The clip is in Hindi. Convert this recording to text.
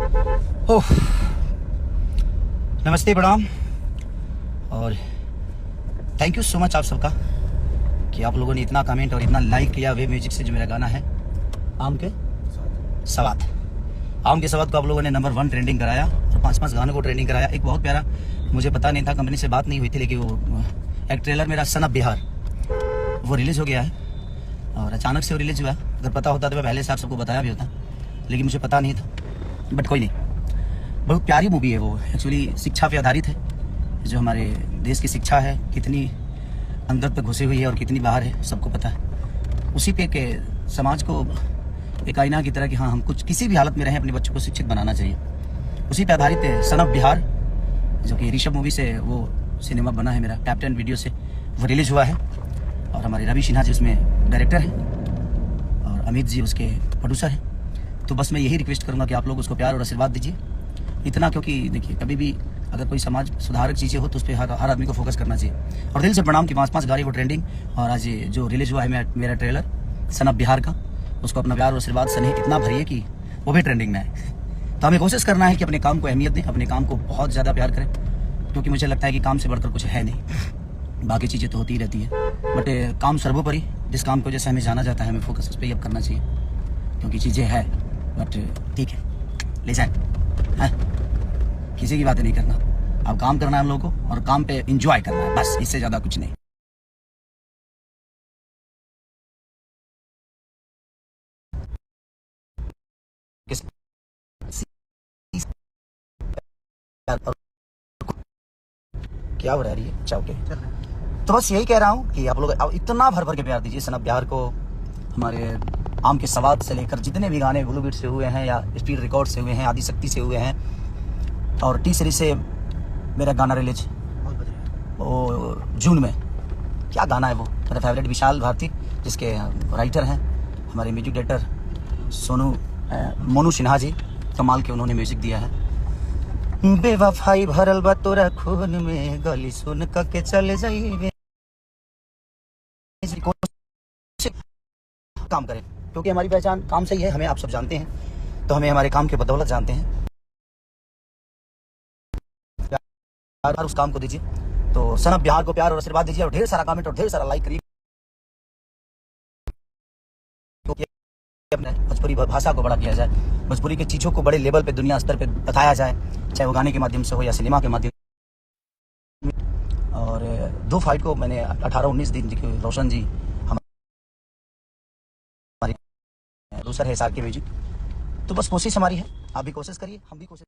ओह, नमस्ते, प्रणाम और थैंक यू सो मच आप सबका कि आप लोगों ने इतना कमेंट और इतना लाइक किया वेब म्यूजिक से जो मेरा गाना है आम के सवात। आम के सवात को आप लोगों ने नंबर 1 ट्रेंडिंग कराया और 5-5 गानों को ट्रेंडिंग कराया। एक बहुत प्यारा, मुझे पता नहीं था, कंपनी से बात नहीं हुई थी, लेकिन वो एक ट्रेलर मेरा सन ऑफ बिहार वो रिलीज़ हो गया है और अचानक से वो रिलीज़ हुआ। अगर पता होता तो मैं पहले से आप सबको बताया भी होता, लेकिन मुझे पता नहीं था। बट कोई नहीं, बहुत प्यारी मूवी है वो। एक्चुअली शिक्षा पे आधारित है। जो हमारे देश की शिक्षा है कितनी अंदर तक घुसी हुई है और कितनी बाहर है सबको पता है। उसी पे के समाज को एक आईना की तरह कि हाँ, हम कुछ किसी भी हालत में रहें अपने बच्चों को शिक्षित बनाना चाहिए। उसी पे आधारित है सन ऑफ बिहार, जो कि ऋषभ मूवी से वो सिनेमा बना है मेरा, कैप्टन वीडियो से वो रिलीज़ हुआ है। और हमारे रवि सिन्हा जी उसमें डायरेक्टर हैं और अमित जी उसके प्रोड्यूसर हैं। तो बस मैं यही रिक्वेस्ट करूँगा कि आप लोग उसको प्यार और आशीर्वाद दीजिए इतना, क्योंकि देखिए कभी भी अगर कोई समाज सुधारक चीज़ें हो तो उस पर हर आदमी को फोकस करना चाहिए। और दिल से प्रणाम कि 5-5 गाड़ी को ट्रेंडिंग और आज जो रिलीज़ हुआ है मेरा ट्रेलर सन ऑफ बिहार का, उसको अपना प्यार और आशीर्वाद स्नेह इतना भरिए कि वो भी ट्रेंडिंग में आए। तो हमें कोशिश करना है कि अपने काम को अहमियत दें, अपने काम को बहुत ज़्यादा प्यार करें, क्योंकि मुझे लगता है कि काम से बढ़कर कुछ है नहीं। बाकी चीज़ें तो होती ही रहती है, बट काम सर्वोपरि, जिस काम को जैसे हमें जाना जाता है हमें फोकस उस पर ही अब करना चाहिए, क्योंकि चीज़ें है। बट ठीक है, ले जाए, किसी की बातें नहीं करना। अब काम करना है हम लोगों को और काम पे एंजॉय करना है, बस, इससे ज़्यादा कुछ नहीं। क्या हो रहा है ये? अच्छा, ओके। तो बस यही कह रहा हूँ कि आप लोग अब इतना भर भर के प्यार दीजिए सन ऑफ बिहार को। हमारे आम के सवाद से लेकर जितने भी गाने ब्लू बीट से हुए हैं या स्पीड रिकॉर्ड से हुए हैं, आदि शक्ति से हुए हैं, और टी सीरीज से मेरा गाना रिलीज वो जून में। क्या गाना है वो, मेरा फेवरेट विशाल भारती, जिसके राइटर हैं हमारे म्यूजिक डायरेक्टर मोनू सिन्हा जी, कमाल के उन्होंने म्यूजिक दिया है। बेवफाई भरल बा तोरा खून में, गली सुन के चले जाइए। काम करें, क्योंकि हमारी पहचान काम से ही है, हमें आप सब जानते हैं, तो हमें हमारे काम के बदौलत जानते हैं। प्यार उस काम को दीजिए, तो सन ऑफ बिहार को प्यार और आशीर्वाद दीजिए और ढेर सारा कमेंट और ढेर सारा लाइक करिए, क्योंकि अपने भोजपुरी भाषा को बड़ा किया जाए, भोजपुरी की चीज़ों को बड़े लेवल पे दुनिया स्तर पे बताया जाए, चाहे वो गाने के माध्यम से हो या सिनेमा के माध्यम। और 2 फाइट को मैंने 18-19 दिन, रोशन जी हमारी दूसरा है सार के म्यूजिक। तो बस कोशिश हमारी है, आप भी कोशिश करिए, हम भी कोशिश